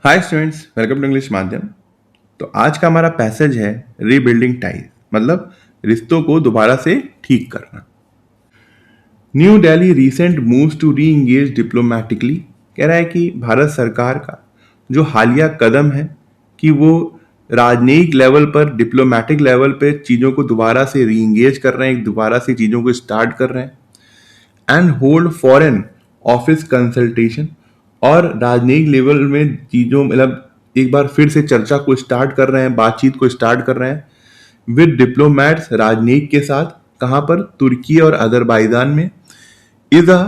Hi students, welcome to English Madhyam. तो आज का हमारा पैसेज है रीबिल्डिंग टाइज, मतलब रिश्तों को दोबारा से ठीक करना। New Delhi recent moves to reengage diplomatically. कह रहा है कि भारत सरकार का जो हालिया कदम है कि वो राजनयिक लेवल पर, डिप्लोमेटिक लेवल पे चीज़ों को दोबारा से री इंगेज कर रहे हैं, दोबारा से चीज़ों को स्टार्ट कर रहे हैं and hold foreign office consultation. और राजनयिक लेवल में चीज़ों मतलब एक बार फिर से चर्चा को स्टार्ट कर रहे हैं, बातचीत को स्टार्ट कर रहे हैं विद डिप्लोमैट्स, राजनयिक के साथ। कहाँ पर? तुर्की और अजरबैजान में। Is a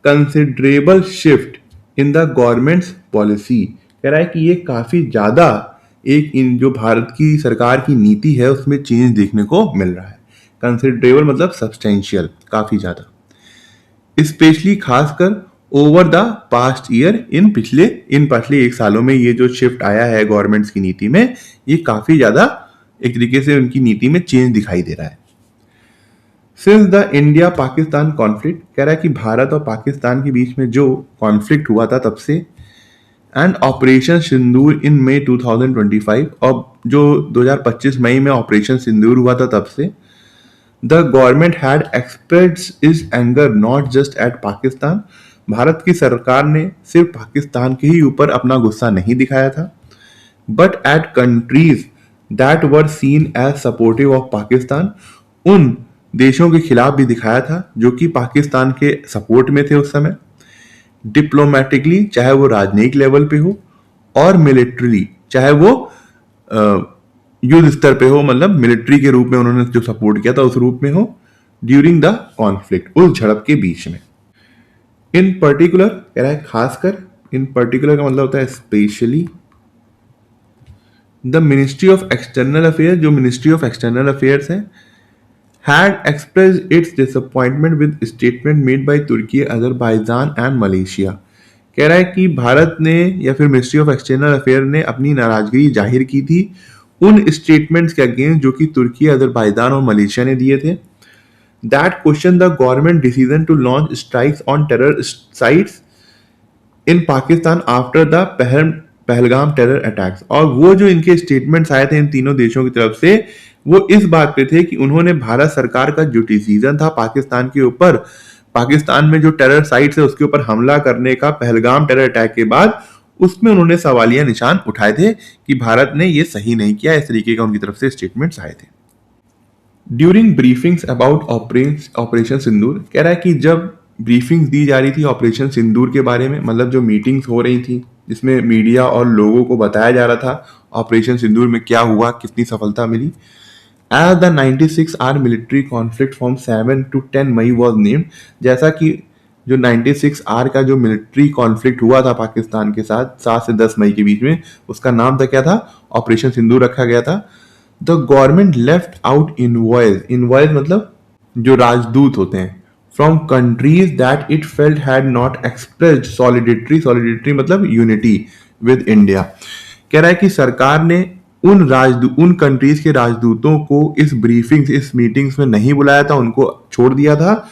considerable shift in the governments policy. कह रहा है कि ये काफ़ी ज़्यादा एक इन जो भारत की सरकार की नीति है उसमें चेंज देखने को मिल रहा है। कंसिडरेबल मतलब सब्सटेंशियल, काफ़ी ज़्यादा। स्पेशली खासकर ओवर द पास्ट ईयर, इन पिछले एक सालों में ये जो शिफ्ट आया है गवर्नमेंट्स की नीति में, ये काफी ज्यादा एक तरीके से उनकी नीति में चेंज दिखाई दे रहा है। Since the India Pakistan conflict, कह रहा है कि भारत और पाकिस्तान के बीच में जो कॉन्फ्लिक्ट हुआ था तब से, and operation Sindoor in May 2025, और जो 2025 मई में ऑपरेशन सिंदूर हुआ था तब से, the government had expressed is anger not just at Pakistan. Bharat की सरकार ने सिर्फ पाकिस्तान के ही ऊपर अपना गुस्सा नहीं दिखाया था, but at countries that were seen as supportive of Pakistan. उन देशों के खिलाफ भी दिखाया था जो कि पाकिस्तान के सपोर्ट में थे उस समय। डिप्लोमेटिकली, चाहे वो राजनयिक लेवल पे हो, और मिलिट्रीली, चाहे वो युद्ध स्तर पे हो, मतलब मिलिट्री के रूप में उन्होंने जो सपोर्ट किया था उस रूप में हो, ड्यूरिंग द कॉन्फ्लिक्ट, उस झड़प के बीच में। इन पर्टिकुलर, कह रहा है खासकर, इन पर्टिकुलर का मतलब होता है specially. The ministry of external affair, जो मिनिस्ट्री ऑफ एक्सटर्नल अफेयर्स है, had expressed its disappointment with statement made by Turkey, Azerbaijan and Malaysia. कह रहा है कि भारत ने या फिर मिनिस्ट्री ऑफ एक्सटर्नल अफेयर ने अपनी नाराजगी जाहिर की थी उन स्टेटमेंट्स के अगेंस्ट जो कि तुर्की, अजरबैजान और मलेशिया ने दिए थे। That question the government decision to launch strikes on terror sites in Pakistan after the Pahalgam terror attacks. और वो जो इनके स्टेटमेंट्स आए थे इन तीनों देशों की तरफ से, वो इस बात पे थे कि उन्होंने भारत सरकार का जो डिसीजन था पाकिस्तान के ऊपर, पाकिस्तान में जो टेरर साइट्स है उसके ऊपर हमला करने का पहलगाम टेरर अटैक के बाद, उसमें उन्होंने सवालिया निशान उठाए थे कि भारत ने ये सही नहीं किया। इस तरीके का उनकी तरफ से स्टेटमेंट्स आए थे ड्यूरिंग ब्रीफिंग्स अबाउट ऑपरेशन सिंदूर। कह रहा है कि जब ब्रीफिंग्स दी जा रही थी ऑपरेशन सिंदूर के बारे में, मतलब जो मीटिंग्स हो रही थी जिसमें मीडिया और लोगों को बताया जा रहा था ऑपरेशन सिंदूर में क्या हुआ, कितनी सफलता मिली। As the 96 hour military conflict from 7 to 10 May was named, जैसा कि जो 96 आवर का जो मिलिट्री कॉन्फ्लिक्ट हुआ था पाकिस्तान के साथ 7 से 10 मई के बीच में, उसका नाम था क्या था? ऑपरेशन सिंदूर रखा गया था। The government left out invoice, invoice मतलब जो राजदूत होते हैं, from countries that it felt had not expressed सॉलिडेटरी, सॉलिडेटरी मतलब यूनिटी विद इंडिया। कह रहा है कि सरकार ने उन कंट्रीज के राजदूतों को इस ब्रीफिंग्स, इस मीटिंग्स में नहीं बुलाया था, उनको छोड़ दिया था,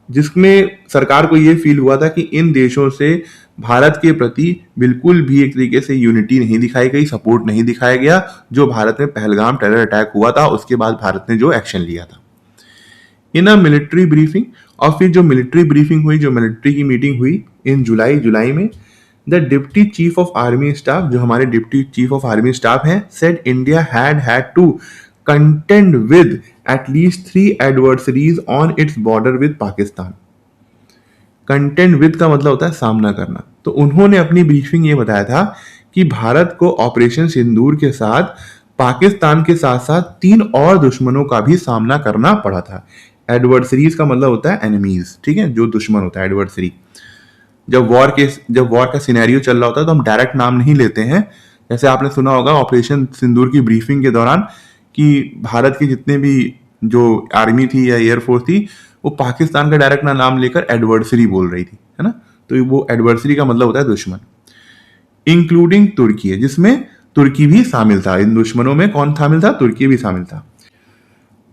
जिसमें सरकार को ये फील हुआ था कि इन देशों से भारत के प्रति बिल्कुल भी एक तरीके से यूनिटी नहीं दिखाई गई, सपोर्ट नहीं दिखाया गया, जो भारत में पहलगाम टेरर अटैक हुआ था उसके बाद भारत ने जो एक्शन लिया था। इन अ मिलिट्री ब्रीफिंग, और फिर जो मिलिट्री ब्रीफिंग हुई, जो मिलिट्री की मीटिंग हुई इन जुलाई में, the deputy chief of army staff, जो हमारे deputy chief of army staff हैं, said India had to contend with at least 3 adversaries on its border with Pakistan. Contend with का मतलब होता है सामना करना। तो उन्होंने अपनी ब्रीफिंग ये बताया था कि भारत को ऑपरेशन सिंदूर के साथ पाकिस्तान के साथ साथ 3 और दुश्मनों का भी सामना करना पड़ा था। एडवर्सरीज का मतलब होता है एनिमीज, ठीक है, जो दुश्मन होता है एडवर्सरी। जब वॉर का सिनेरियो चल रहा होता है तो हम डायरेक्ट नाम नहीं लेते हैं। जैसे आपने सुना होगा ऑपरेशन सिंदूर की ब्रीफिंग के दौरान कि भारत के जितने भी जो आर्मी थी या एयरफोर्स थी, वो पाकिस्तान का डायरेक्ट नाम लेकर एडवर्सरी बोल रही थी, है ना। तो वो एडवर्सरी का मतलब होता है दुश्मन। इंक्लूडिंग तुर्की है, जिसमें तुर्की भी शामिल था। इन दुश्मनों में कौन शामिल था? तुर्की भी शामिल था।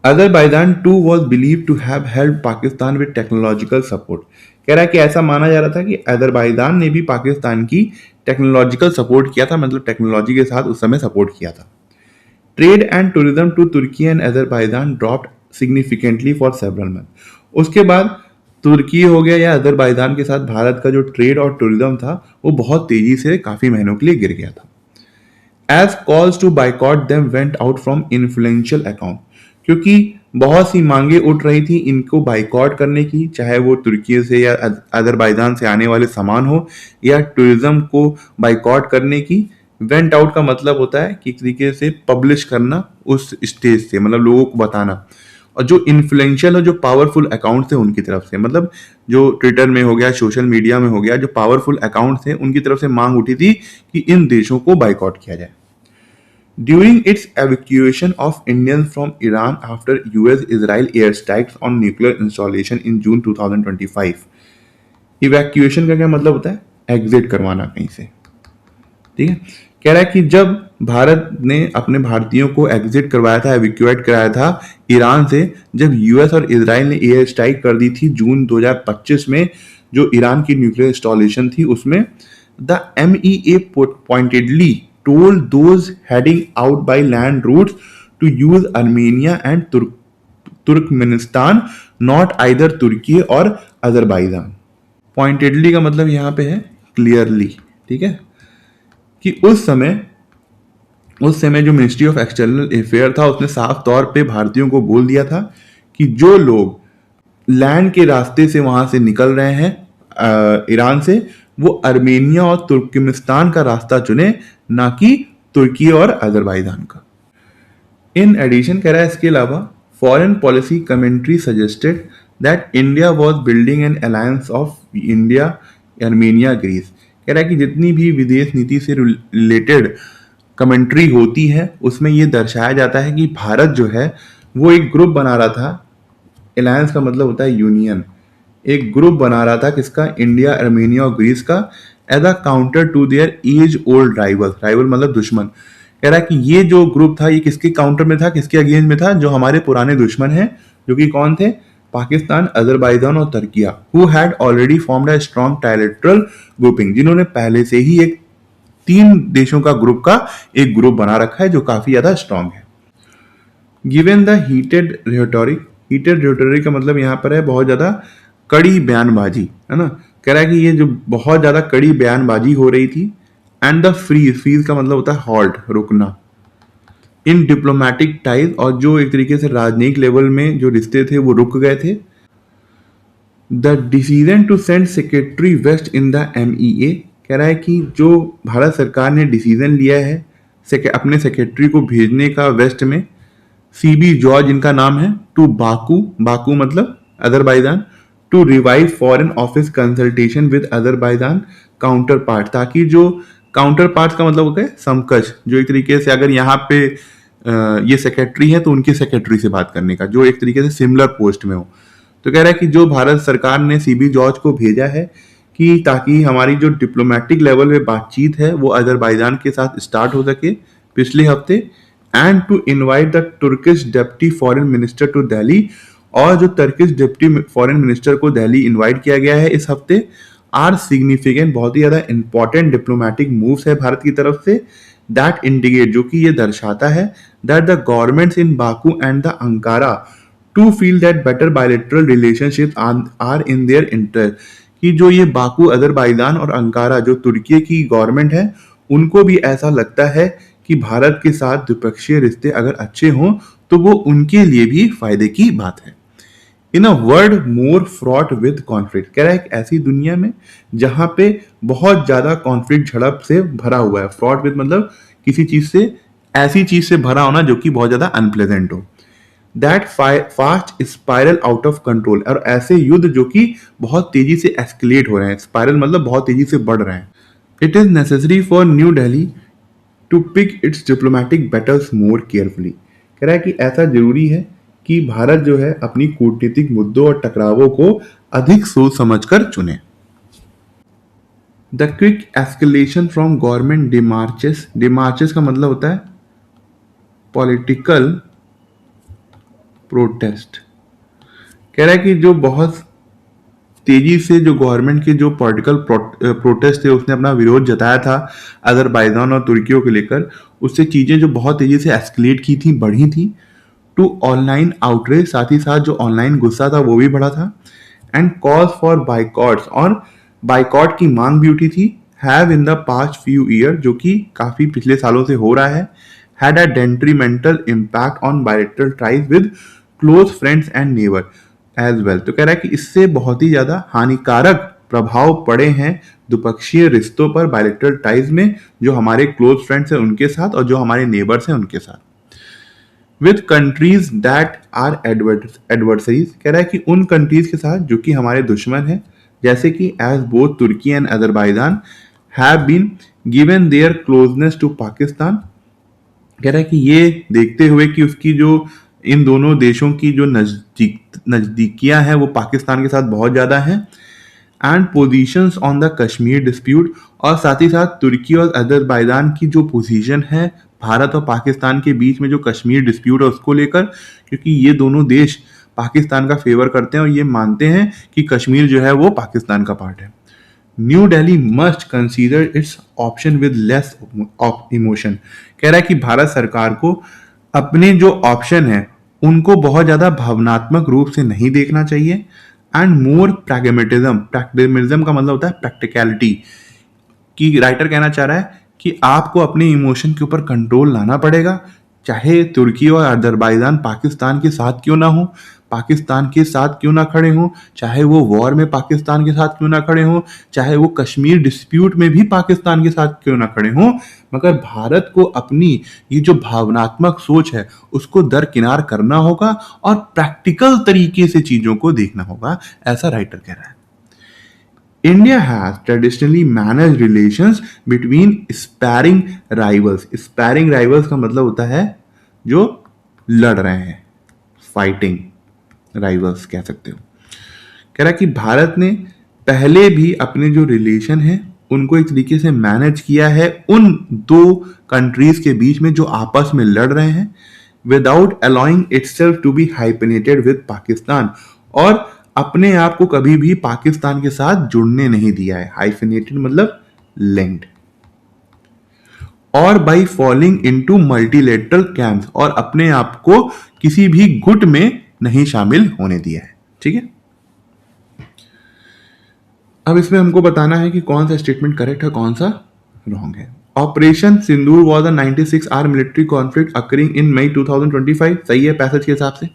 Azerbaijan too was believe to have help Pakistan with technological support. कह रहा है कि ऐसा माना जा रहा था कि अजरबैजान ने भी पाकिस्तान की टेक्नोलॉजिकल सपोर्ट किया था, मतलब टेक्नोलॉजी के साथ उस समय सपोर्ट किया था। Trade and tourism to Turkey and Azerbaijan dropped significantly for several month. उसके बाद तुर्की हो गया या अजरबैजान के साथ भारत का जो ट्रेड और टूरिज्म था वो बहुत तेजी से काफी महीनों के लिए गिर गया था। As calls to boycott them went out from influential account, क्योंकि बहुत सी मांगे उठ रही थी इनको बाइकॉट करने की, चाहे वो तुर्की से या अजरबैजान से आने वाले सामान हो या टूरिज्म को बाइकॉट करने की। वेंट आउट का मतलब होता है कि एक तरीके से पब्लिश करना उस स्टेज से, मतलब लोगों को बताना। और जो इन्फ्लुएंशियल और जो पावरफुल अकाउंट थे उनकी तरफ से, मतलब जो ट्विटर में हो गया, सोशल मीडिया में हो गया, जो पावरफुल अकाउंट थे उनकी तरफ से मांग उठी थी कि इन देशों को बाइकॉट किया जाए। During its evacuation of Indians from Iran after US-Israel airstrikes on nuclear installation in June 2025, evacuation का क्या मतलब होता है? एग्जिट करवाना कहीं से। ठीक है, कह रहा है कि जब भारत ने अपने भारतीयों को एग्जिट करवाया था, एविक्यूएट कराया था ईरान से, जब यूएस और इजराइल ने एयर स्ट्राइक कर दी थी जून 2025 में जो ईरान की न्यूक्लियर इंस्टॉलेशन थी उसमें, the MEA pointedly told those heading out by land routes to use Armenia and Turkmenistan, not either Turkey और अजरबैजान। पॉइंटेडली का मतलब यहां पे है क्लियरली। ठीक है, कि उस समय जो मिनिस्ट्री ऑफ एक्सटर्नल अफेयर था उसने साफ तौर पे भारतीयों को बोल दिया था कि जो लोग लैंड के रास्ते से वहां से निकल रहे हैं ईरान से, वो अर्मेनिया और तुर्कमेनिस्तान का रास्ता चुने, ना कि तुर्की और अजरबैजान का। इन एडिशन कह रहा है इसके अलावा foreign policy commentary suggested that India was building an alliance of India Armenia Greece. कह रहा है कि जितनी भी विदेश नीति से रिलेटेड कमेंट्री होती है उसमें ये दर्शाया जाता है कि भारत जो है वो एक ग्रुप बना रहा था। अलायंस का मतलब होता है यूनियन। एक ग्रुप बना रहा था किसका? इंडिया, अर्मेनिया और ग्रीस का, as a counter to their as old rival. Rival मतलब दुश्मन। कह रहा है कि ये जो ग्रुप था ये किसके काउंटर में था, किसके अगेंस्ट में था? जो हमारे पुराने दुश्मन हैं, जो कि कौन थे? पाकिस्तान, अजरबैजान और Türkiye, who had already formed a strong trilateral grouping, जिन्होंने पहले से ही एक 3 देशों का ग्रुप का एक ग्रुप बना रखा है जो काफी ज्यादा स्ट्रांग है। गिवन द हीटेड रेटोरिक का मतलब यहाँ पर है बहुत ज्यादा कड़ी बयानबाजी, है ना। कह रहा है कि ये जो बहुत ज्यादा कड़ी बयानबाजी हो रही थी। एंड द फ्रीज का मतलब होता है हॉल्ट, रुकना। इन डिप्लोमेटिक टाइज, और जो एक तरीके से राजनयिक लेवल में जो रिश्ते थे वो रुक गए थे। The decision to send secretary west in the MEA, कह रहा है कि जो भारत सरकार ने डिसीजन लिया है अपने सेक्रेटरी को भेजने का वेस्ट में, CB जॉर्ज इनका नाम है, टू बाकू मतलब Azerbaijan, to revive foreign office consultation with Azerbaijan counterpart, ताकि जो काउंटर पार्ट का मतलब होता है समकक्ष, जो एक तरीके से अगर यहाँ पे ये सेक्रेटरी है तो उनके सेक्रेटरी से बात करने का, जो एक तरीके से सिमिलर पोस्ट में हो। तो कह रहा है कि जो भारत सरकार ने CB जॉर्ज को भेजा है कि ताकि हमारी जो डिप्लोमेटिक लेवल पे बातचीत है वो अजरबैजान के साथ स्टार्ट हो सके पिछले हफ्ते, and to invite the Turkish deputy foreign minister to Delhi, और जो तुर्किश डेप्टी फॉरेन मिनिस्टर को दिल्ली इनवाइट किया गया है इस हफ्ते, आर सिग्निफिकेंट, बहुत ही ज्यादा इंपॉर्टेंट डिप्लोमेटिक मूव्स है भारत की तरफ से। दैट इंडिकेट, जो कि ये दर्शाता है, that the governments in Baku and the Ankara to feel that better bilateral relationship are in their interest, कि जो ये बाकू, अजरबैजान और अंकारा जो तुर्की की गवर्नमेंट है, उनको भी ऐसा लगता है कि भारत के साथ द्विपक्षीय रिश्ते अगर अच्छे हों तो वो उनके लिए भी फायदे की बात है। In a world more fraught with conflict, कह रहा है एक ऐसी दुनिया में जहां पे बहुत ज्यादा कॉन्फ्लिक्ट, झड़प से भरा हुआ है। फ्रॉट विद मतलब किसी चीज से, ऐसी चीज से भरा होना जो कि बहुत ज्यादा अनप्लेजेंट हो। That fast spiral out of control, और ऐसे युद्ध जो कि बहुत तेजी से एस्केलेट हो रहे हैं। स्पाइरल मतलब बहुत तेजी से बढ़ रहे हैं। It is necessary for New Delhi to pick its diplomatic battles more carefully, कह रहा है कि ऐसा जरूरी है कि भारत जो है अपनी कूटनीतिक मुद्दों और टकरावों को अधिक सोच समझकर चुने। The quick escalation from government demarches का मतलब होता है पॉलिटिकल प्रोटेस्ट। कह रहा है कि जो बहुत तेजी से जो गवर्नमेंट के जो पॉलिटिकल प्रोटेस्ट थे उसने अपना विरोध जताया था अजरबैजान और तुर्कियों को लेकर, उससे चीज़ें जो बहुत तेजी से एस्केलेट की थी, बढ़ी थी टू ऑनलाइन आउटरीच, साथ ही साथ जो ऑनलाइन गुस्सा था वो भी बढ़ा था, एंड कॉज फॉर बाइकॉट्स, और बाइकॉट की मांग भी उठी थी, have in the past few year, जो कि काफ़ी पिछले सालों से हो रहा है, had a detrimental impact on bilateral ties with close friends and neighbour as well. तो कह रहा है कि इससे बहुत ही ज़्यादा हानिकारक प्रभाव पड़े हैं द्विपक्षीय रिश्तों पर, बायलैटरल टाइज में, जो हमारे क्लोज फ्रेंड्स हैं उनके साथ और जो हमारे नेबर्स हैं उनके साथ, with countries that are adversaries. कह रहा है कि उन कंट्रीज के साथ जो कि हमारे दुश्मन हैं, जैसे कि as both Turkey and Azerbaijan have been given their closeness to Pakistan. कह रहा है कि ये देखते हुए कि उसकी जो इन दोनों देशों की जो नज़दीकियां हैं वो पाकिस्तान के साथ बहुत ज़्यादा हैं, and positions on the Kashmir dispute, और साथ ही साथ तुर्की और अजरबैजान की जो पोजीशन है भारत और पाकिस्तान के बीच में जो कश्मीर डिस्प्यूट है उसको लेकर, क्योंकि ये दोनों देश पाकिस्तान का फेवर करते हैं और ये मानते हैं कि कश्मीर जो है वो पाकिस्तान का पार्ट है। New Delhi must consider it's option with less emotion. कह रहा है कि भारत सरकार को अपने जो ऑप्शन है उनको बहुत ज़्यादा भावनात्मक रूप से नहीं देखना चाहिए, एंड मोर प्रैग्मेटिज्म, प्रैग्मेटिज्म का मतलब होता है प्रैक्टिकलिटी, कि राइटर कहना चाह रहा है कि आपको अपने इमोशन के ऊपर कंट्रोल लाना पड़ेगा, चाहे तुर्की और अजरबैजान पाकिस्तान के साथ क्यों ना हो, पाकिस्तान के साथ क्यों ना खड़े हों, चाहे वो वॉर में पाकिस्तान के साथ क्यों ना खड़े हों, चाहे वो कश्मीर डिस्प्यूट में भी पाकिस्तान के साथ क्यों ना खड़े हों, मगर भारत को अपनी ये जो भावनात्मक सोच है उसको दरकिनार करना होगा और प्रैक्टिकल तरीके से चीज़ों को देखना होगा, ऐसा राइटर कह रहा है। India has traditionally managed relations between sparring rivals. Sparring rivals का मतलब होता है जो लड़ रहे हैं, फाइटिंग राइवल्स कह सकते हो। कह रहा है कि भारत ने पहले भी अपने जो रिलेशन है उनको एक तरीके से मैनेज किया है उन दो कंट्रीज के बीच में जो आपस में लड़ रहे हैं, without allowing itself to be hyphenated with Pakistan, और अपने आप को कभी भी पाकिस्तान के साथ जुड़ने नहीं दिया है। हाइफिनेटेड मतलब लिंक्ड, और by falling into multilateral camps, और अपने आप को किसी भी गुट में नहीं शामिल होने दिया है। ठीक है, अब इसमें हमको बताना है कि कौन सा स्टेटमेंट करेक्ट है, कौन सा रॉन्ग है। Operation Sindoor was a 96 hour military conflict occurring in May 2025। सही है पैसेज के हिसाब से।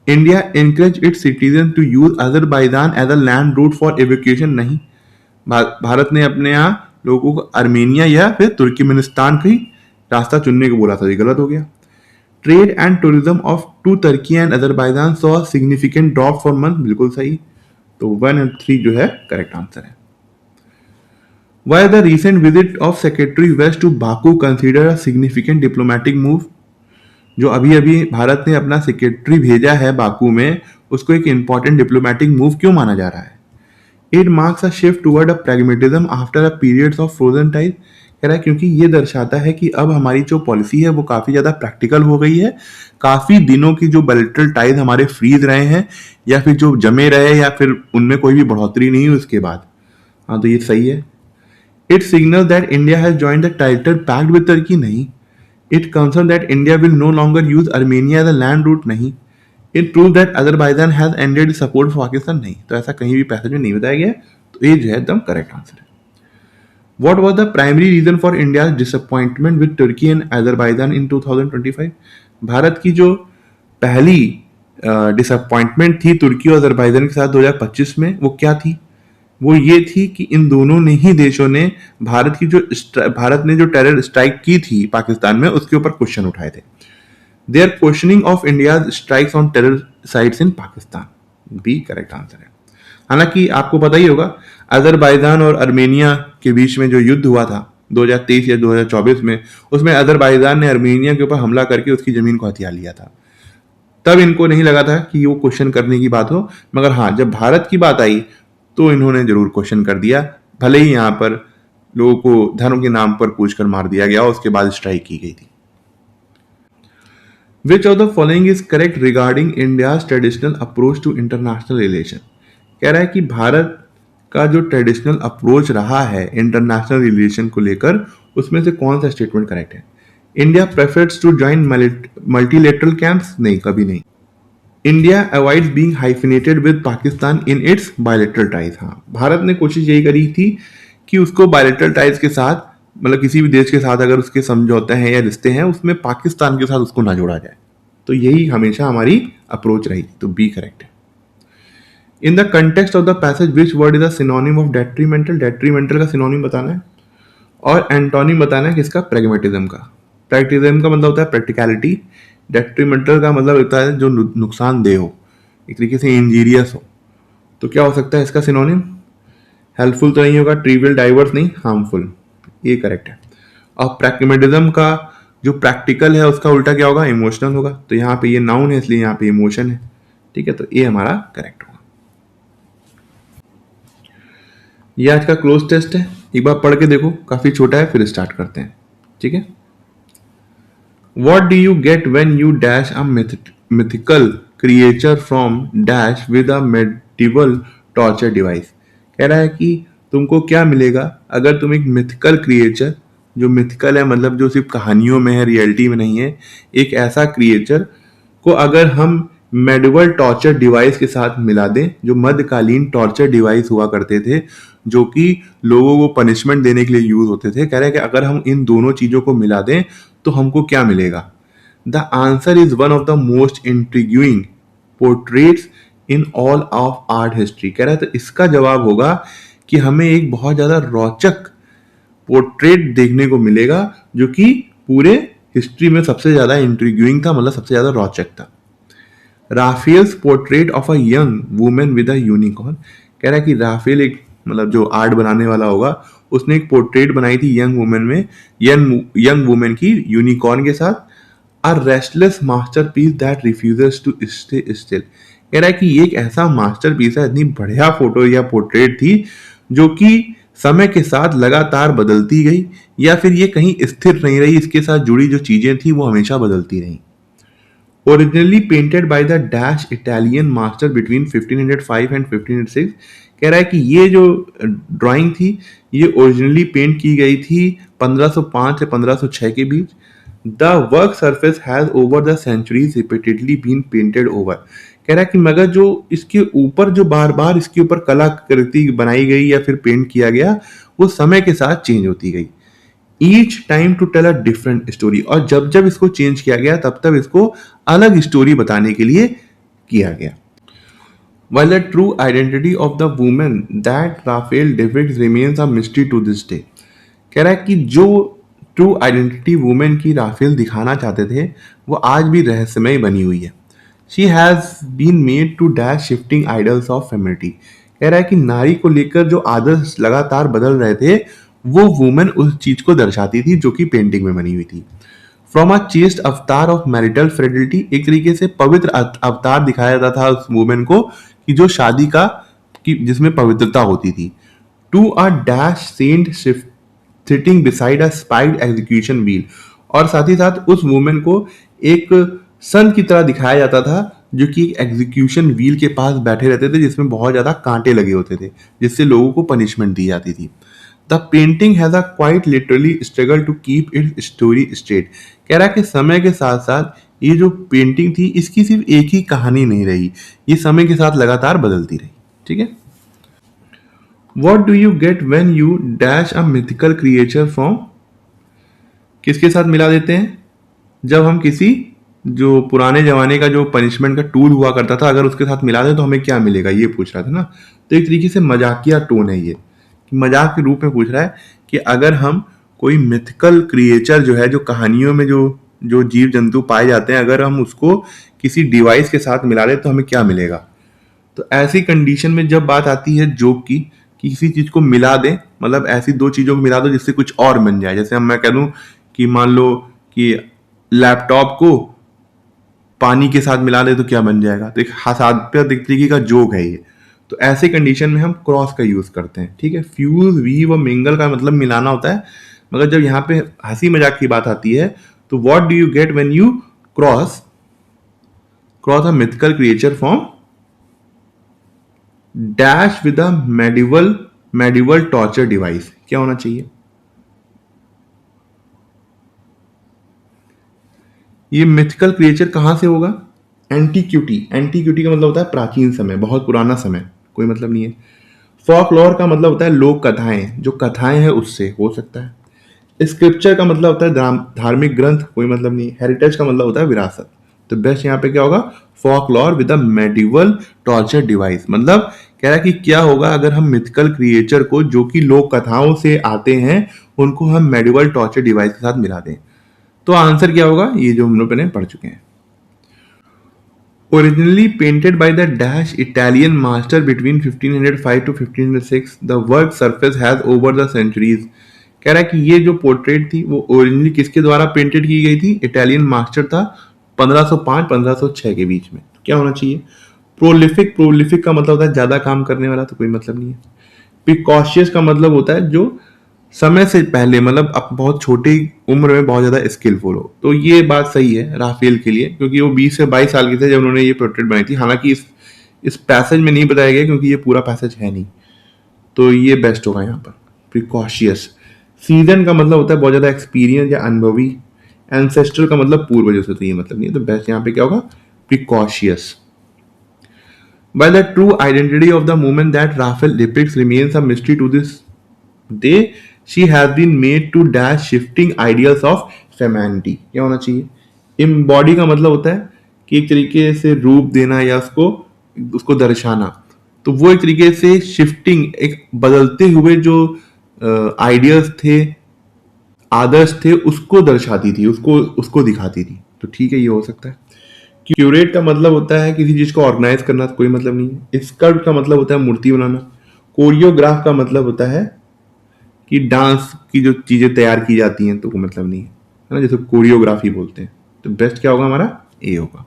India encourage its citizen to use Azerbaijan as a land route for evacuation. नहीं, भारत ने अपने यहाँ लोगों को अर्मेनिया या फिर तुर्कमेनिस्तान का ही रास्ता चुनने को बोला था, ये गलत हो गया। Trade and tourism off to Turkey and Azerbaijan saw significant drop for month. बिल्कुल सही, तो 1 और 3 जो है करेक्ट आंसर है। Why the recent visit of secretary west to Baku consider a significant diplomatic move. जो अभी अभी भारत ने अपना सेक्रेटरी भेजा है बाकू में, उसको एक इंपॉर्टेंट डिप्लोमेटिक मूव क्यों माना जा रहा है? It marks a shift toward a pragmatism after a periods of frozen ties. कह रहा है क्योंकि ये दर्शाता है कि अब हमारी जो पॉलिसी है वो काफ़ी ज़्यादा प्रैक्टिकल हो गई है। काफ़ी दिनों की जो बायलैटरल टाइज हमारे फ्रीज रहे हैं या फिर जो जमे रहे या फिर उनमें कोई भी बढ़ोतरी नहीं हुई उसके बाद। हाँ, तो ये सही है। It signal that India has joined the title pact with Turkey. नहीं। It concern that India will no longer use Armenia as a land route. नहीं। It prove that Azerbaijan has ended support for Pakistan. नहीं, तो ऐसा कहीं भी passage में नहीं बताया गया, तो ये जो है एकदम करेक्ट आंसर है। What was the primary reason for India's disappointment with Turkey and Azerbaijan in 2025? Bharat की जो पहली डिसअपॉइंटमेंट थी तुर्की और अजरबैजान के साथ 2025 में, वो क्या थी? वो ये थी कि इन दोनों ने ही देशों ने भारत ने जो टेरर स्ट्राइक की थी पाकिस्तान में उसके ऊपर क्वेश्चन उठाए थे। Their questioning of India strikes on terror sites in Pakistan. B correct answer है। हालांकि आपको पता ही होगा अजरबैजान और अर्मेनिया के बीच में जो युद्ध हुआ था 2023 या 2024 में, उसमें अजरबैजान ने अर्मेनिया के ऊपर हमला करके उसकी जमीन को हथिया लिया था। तब इनको नहीं लगा था कि वो क्वेश्चन करने की बात हो, मगर हाँ जब भारत की बात आई तो इन्होंने जरूर क्वेश्चन कर दिया, भले ही यहाँ पर लोगों को धर्म के नाम पर पूछकर मार दिया गया, उसके बाद स्ट्राइक की गई थी। Which of the following is correct regarding India's traditional approach to international relation? कह रहा है कि भारत का जो ट्रेडिशनल अप्रोच रहा है इंटरनेशनल रिलेशन को लेकर, उसमें से कौन सा स्टेटमेंट करेक्ट है? India prefers to join multilateral camps, नहीं, कभी नहीं। India avoids being hyphenated with Pakistan in its bilateral ties, हाँ, भारत ने कोशिश यही करी थी कि उसको बायलेटरल टाइज के साथ, मतलब किसी भी देश के साथ अगर उसके समझौते हैं या रिश्ते हैं, उसमें पाकिस्तान के साथ उसको ना जोड़ा जाए। तो यही हमेशा हमारी अप्रोच रही, तो बी करेक्ट है। In the context of the passage which word is a synonym of detrimental, detrimental का सिनोनिम बताना है, और एंटोनिम बताना है किसका? प्रैग्मेटिज्म का। प्रैग्मेटिज्म का मतलब होता है प्रैक्टिकलिटी, डेट्रीमेंटल का मतलब होता है जो नुकसानदेह हो, एक तरीके से इंजीरियस हो। तो क्या हो सकता है इसका सिनोनिम? हेल्पफुल तो नहीं होगा, ट्रिवियल, डाइवर्स नहीं, हार्मफुल, ये करेक्ट है। और प्रैग्मेटिज्म का जो प्रैक्टिकल है उसका उल्टा क्या होगा? इमोशनल होगा। तो यहाँ पे ये नाउन है इसलिए यहाँ पे इमोशन है, ठीक है, तो ये हमारा करेक्ट होगा। ये आज का क्लोज टेस्ट है, एक बार पढ़ के देखो, काफी छोटा है, फिर स्टार्ट करते हैं, ठीक है। What do you get when you dash a mythical creature from dash with a medieval torture device? कह रहा है कि तुमको क्या मिलेगा अगर तुम एक मिथिकल क्रिएचर, जो मिथिकल है मतलब जो सिर्फ कहानियों में है, रियलिटी में नहीं है, एक ऐसा क्रिएचर को अगर हम मेडिवल टॉर्चर डिवाइस के साथ मिला दें, जो मध्यकालीन टॉर्चर डिवाइस हुआ करते थे, जो कि लोगों को पनिशमेंट देने के लिए यूज होते थे, कह रहे हैं कि अगर हम इन दोनों चीजों को मिला दें तो हमको क्या मिलेगा? The answer is one of the most intriguing portraits in all of art history. कह रहा है तो इसका जवाब होगा कि हमें एक बहुत ज्यादा रोचक पोर्ट्रेट देखने को मिलेगा, जो कि पूरे हिस्ट्री में सबसे ज्यादा इंट्रिग्यूइंग था, मतलब सबसे ज्यादा रोचक था। Raphael's portrait of a young woman with a unicorn, कह रहा है कि राफेल एक, मतलब जो आर्ट बनाने वाला होगा, उसने एक पोर्ट्रेट बनाई थी यंग वुमेन में, यंग वुमेन की यूनिकॉर्न के साथ। A restless masterpiece that refuses to stay still, कह रहा है कि ये एक ऐसा मास्टरपीस है, इतनी बढ़िया फोटो या पोर्ट्रेट थी जो कि समय के साथ लगातार बदलती गई, या फिर ये कहीं स्थिर नहीं रही, इसके साथ जुड़ी जो चीजें थी वो हमेशा बदलती रही। Originally painted by the dash Italian master between 1505 and 1506, कह रहा है कि ये जो ड्राइंग थी ये ओरिजिनली पेंट की गई थी 1505 से 1506 के बीच। The work surface has over the centuries repeatedly been painted over, कह रहा है कि मगर जो इसके ऊपर जो बार बार इसके ऊपर कलाकृति बनाई गई या फिर पेंट किया गया, वो समय के साथ चेंज होती गई, each time to tell a different story, और जब जब इसको चेंज किया गया तब तब इसको अलग स्टोरी बताने के लिए किया गया। While the true identity of the woman that Raphael depicts remains a mystery to this day, कह रहा है कि जो ट्रू आइडेंटिटी वुमेन की राफेल दिखाना चाहते थे वो आज भी रहस्यमय बनी हुई है। She has been made to dash shifting idols of femininity, कह रहा है कि नारी को लेकर जो आदर्श लगातार बदल रहे थे वो वुमेन उस चीज को दर्शाती थी जो कि पेंटिंग में बनी हुई थी। फ्रॉम अ चेस्ट अवतार ऑफ मैरिटल फ्रेडिलिटी, एक तरीके से पवित्र अवतार दिखाया जाता था उस वुमेन को कि जो शादी का, कि जिसमें पवित्रता होती थी, to a dash saint sitting beside a spiked execution wheel, और साथ ही साथ उस वुमेन को एक संत की तरह दिखाया जाता था जो कि एक एग्जीक्यूशन व्हील के पास बैठे रहते थे जिसमें बहुत ज्यादा कांटे लगे होते थे, जिससे लोगों को पनिशमेंट दी जाती थी। The painting has a quite literally struggle to keep its story straight, कह रहा है कि समय के साथ साथ ये जो पेंटिंग थी इसकी सिर्फ एक ही कहानी नहीं रही, ये समय के साथ लगातार बदलती रही, ठीक है। What do you get when you dash a mythical creature from, किसके साथ मिला देते हैं? जब हम किसी जो पुराने जमाने का जो पनिशमेंट का टूल हुआ करता था अगर उसके साथ मिला दें तो हमें क्या मिलेगा, ये पूछ रहा था ना। तो एक तरीके से मजाकिया टोन है ये, कि मजाक के रूप में पूछ रहा है कि अगर हम कोई मिथिकल क्रिएचर जो है, जो कहानियों में जो जो जीव जंतु पाए जाते हैं, अगर हम उसको किसी डिवाइस के साथ मिला दें तो हमें क्या मिलेगा। तो ऐसी कंडीशन में जब बात आती है जोक की, कि किसी चीज को मिला दें, मतलब ऐसी दो चीजों को मिला दो जिससे कुछ और बन जाए, जैसे हम मैं कह दूं कि मान लो कि लैपटॉप को पानी के साथ मिला दे तो क्या बन जाएगा, तो एक हास्यास्पद एक तरीके का जोक है ये। तो ऐसे कंडीशन में हम क्रॉस का यूज करते हैं, ठीक है। फ्यूज, वीव और मिंगल का मतलब मिलाना होता है, मगर जब यहाँ पे हंसी मजाक की बात आती है तो what do you get when you cross cross a mythical creature from dash with a medieval torture device, क्या होना चाहिए? ये मिथिकल क्रिएचर कहां से होगा? एंटीक्यूटी, एंटीक्यूटी का मतलब होता है प्राचीन समय, बहुत पुराना समय, कोई मतलब नहीं है। फॉकलॉर का मतलब होता है लोक कथाएं, जो कथाएं हैं उससे हो सकता है। स्क्रिप्चर का मतलब होता है धार्मिक ग्रंथ, कोई मतलब नहीं। हेरिटेज का मतलब होता है विरासत। तो बेस्ट यहाँ पे क्या होगा? Folklore with a medieval torture device, मतलब कह रहा है कि क्या होगा अगर हम मिथिकल क्रिएचर को जो कि लोक कथाओं से आते हैं उनको हम मेडिवल टॉर्चर डिवाइस के साथ मिला दें। तो आंसर क्या होगा? ये जो हम लोग पहले पढ़ चुके हैं। Originally painted by the Dash Italian master between 1505 to 1506, the work surface has over the centuries. कह रहा है कि ये जो पोर्ट्रेट थी वो ओरिजिनली किसके द्वारा पेंटेड की गई थी? इटालियन मास्टर था 1505-1506 के बीच में। क्या होना चाहिए? प्रोलिफिक, प्रोलिफिक का मतलब होता है ज्यादा काम करने वाला, तो कोई मतलब नहीं है। प्रिकॉशियस का मतलब होता है जो समय से पहले, मतलब अब बहुत छोटी उम्र में बहुत ज्यादा स्किलफुल हो। तो ये बात सही है राफेल के लिए, क्योंकि वो 20 से 22 साल के थे जब उन्होंने ये पोर्ट्रेट बनाई थी। हालांकि इस पैसेज में नहीं बताया गया क्योंकि ये पूरा पैसेज है नहीं। तो ये बेस्ट होगा यहाँ पर, प्रिकॉशियस। सीजन का मतलब होता है बहुत ज्यादा एक्सपीरियंस या अनुभवी। एंसेस्टर का मतलब पूर्वजों से, तो ये मतलब नहीं है। तो बेस्ट यहाँ पे क्या होगा? Precocious. By the true identity of the movement that Raphael depicts remains a mystery to this day, she has been made to dash shifting ideals of femininity. क्या होना चाहिए? Embody का मतलब होता है कि एक तरीके से रूप देना या उसको उसको दर्शाना। तो वो एक तरीके से शिफ्टिंग, एक बदलते हुए जो आइडियल्स थे, आदर्श थे, उसको दर्शाती थी, उसको उसको दिखाती थी। तो ठीक है, ये हो सकता है। क्यूरेट का मतलब होता है किसी चीज को ऑर्गेनाइज करना, तो कोई मतलब नहीं है। स्कल्प्ट का मतलब होता है मूर्ति बनाना। कोरियोग्राफ का मतलब होता है कि डांस की जो चीजें तैयार की जाती हैं, तो कोई मतलब नहीं है ना, जैसे कोरियोग्राफी बोलते हैं। तो बेस्ट क्या होगा हमारा? ए होगा।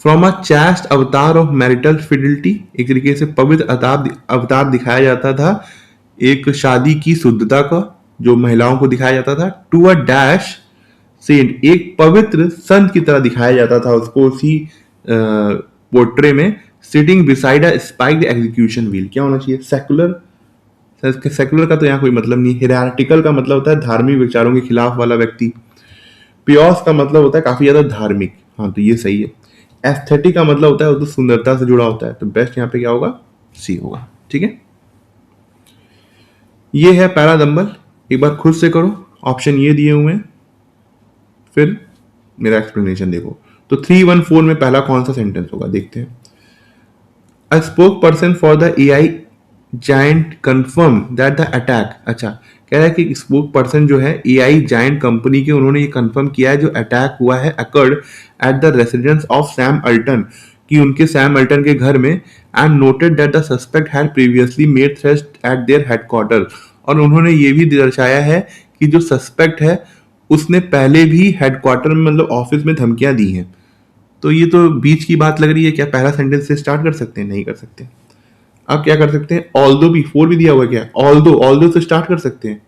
फ्रॉम अ चास्ट अवतार ऑफ मैरिटल फिडिलिटी, एक तरीके से पवित्र अवतार दिखाया जाता था एक शादी की शुद्धता का, जो महिलाओं को दिखाया जाता था। टू अ डैश सेंट, एक पवित्र संत की तरह दिखाया जाता था उसको उसी पोर्ट्रे में। सिटिंग बिसाइड अ स्पाइक्ड एग्जीक्यूशन व्हील, क्या होना चाहिए? सेकुलर। सेकुलर का तो यहाँ कोई मतलब नहीं। हिरार्टिकल का मतलब होता है धार्मिक विचारों के खिलाफ वाला व्यक्ति। पियोस का मतलब होता है काफी ज्यादा धार्मिक, हाँ तो ये सही है। एस्थेटिक का मतलब होता है वो तो सुंदरता से जुड़ा होता है। तो बेस्ट यहाँ पे क्या होगा? सी होगा। ठीक है, ये है पैरा नंबर, एक बार खुद से करो। ऑप्शन ये दिए हुए हैं, फिर मेरा एक्सप्लेनेशन देखो। तो 314 में पहला कौन सा सेंटेंस होगा, देखते हैं। A spokesperson for the AI giant confirm that the attack, अच्छा कह रहा है कि स्पोक पर्सन जो है एआई जायंट कंपनी के, उन्होंने ये कंफर्म किया है जो अटैक हुआ है occurred at the residence of Sam Alton, कि उनके सैम अल्टन के घर में। And noted that the suspect had previously made threats eight there headquarter, और उन्होंने ये भी दर्शाया है कि जो सस्पेक्ट है उसने पहले भी हेडक्वार्टर में, मतलब ऑफिस में धमकियां दी हैं। तो ये तो बीच की बात लग रही है। क्या पहला सेंटेंस से स्टार्ट कर सकते हैं? नहीं कर सकते। अब क्या कर सकते हैं? ऑल्दो, बिफोर भी दिया हुआ है क्या? ऑल्दो, ऑल्दो से स्टार्ट कर सकते हैं।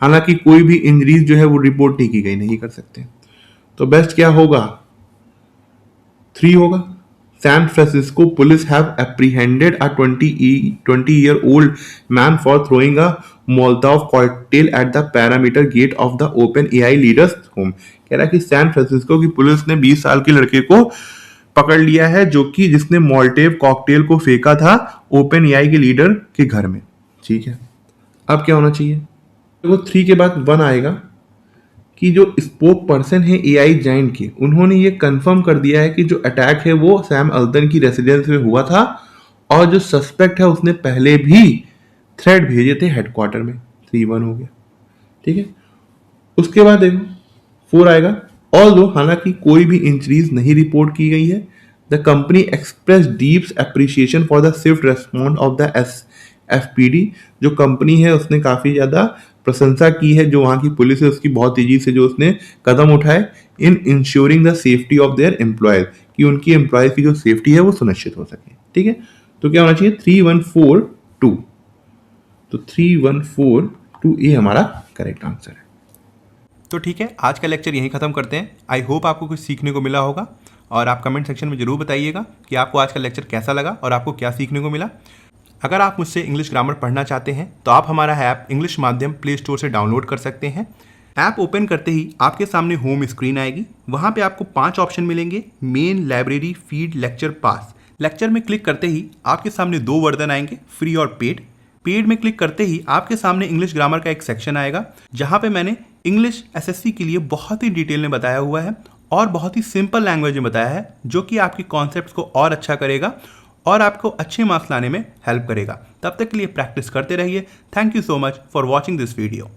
हालांकि कोई भी इंजरीज जो है वो रिपोर्ट नहीं की गई, नहीं कर सकते। तो बेस्ट क्या होगा? 3 होगा। San Francisco police have apprehended a 20 year old man for throwing a Molotov cocktail at the perimeter gate of the open AI leader's home. कह रहा है कि सैन फ्रांसिस्को की पुलिस ने 20 साल के लड़के को पकड़ लिया है जो कि जिसने मोल्टेव कॉकटेल को फेंका था ओपन एआई के लीडर के घर में। ठीक है, अब क्या होना चाहिए? देखो 3 के बाद 1 आएगा कि जो स्पोक पर्सन है एआई जाइंट के, उन्होंने ये कंफर्म कर दिया है कि जो अटैक है वो सैम अल्टन की रेसिडेंस में हुआ था, और जो सस्पेक्ट है उसने पहले भी थ्रेड भेजे थे हेडक्वार्टर में। 3-1 हो गया। ठीक है, उसके बाद देखो 4 आएगा। ऑल्दो, हालांकि कोई भी इंजरीज नहीं रिपोर्ट की गई है, the company express deep appreciation for the Swift response of the FPD, जो कंपनी है उसने काफी ज्यादा प्रशंसा की है, जो वहां की पुलिस है उसकी, बहुत तेजी से जो उसने कदम उठाए in ensuring the safety of their employees, कि उनकी एम्प्लॉयज की जो सेफ्टी है वो सुनिश्चित हो सके। ठीक है, तो क्या होना चाहिए? 3142। तो 3142 ए हमारा करेक्ट आंसर है। तो ठीक है, आज का लेक्चर यहीं ख़त्म करते हैं। आई होप आपको कुछ सीखने को मिला होगा, और आप कमेंट सेक्शन में ज़रूर बताइएगा कि आपको आज का लेक्चर कैसा लगा और आपको क्या सीखने को मिला। अगर आप मुझसे इंग्लिश ग्रामर पढ़ना चाहते हैं तो आप हमारा ऐप इंग्लिश माध्यम प्ले स्टोर से डाउनलोड कर सकते हैं। ऐप ओपन करते ही आपके सामने होम स्क्रीन आएगी। वहाँ पे आपको 5 ऑप्शन मिलेंगे, मेन, लाइब्रेरी, फीड, लेक्चर, पास। लेक्चर में क्लिक करते ही आपके सामने 2 वर्जन आएंगे, फ्री और पेड। पेड में क्लिक करते ही आपके सामने इंग्लिश ग्रामर का एक सेक्शन आएगा जहाँ पे मैंने इंग्लिश एसएससी के लिए बहुत ही डिटेल में बताया हुआ है और बहुत ही सिंपल लैंग्वेज में बताया है, जो कि आपके कॉन्सेप्ट्स को और अच्छा करेगा और आपको अच्छे मार्क्स लाने में हेल्प करेगा। तब तक के लिए प्रैक्टिस करते रहिए। Thank you so much for watching this video.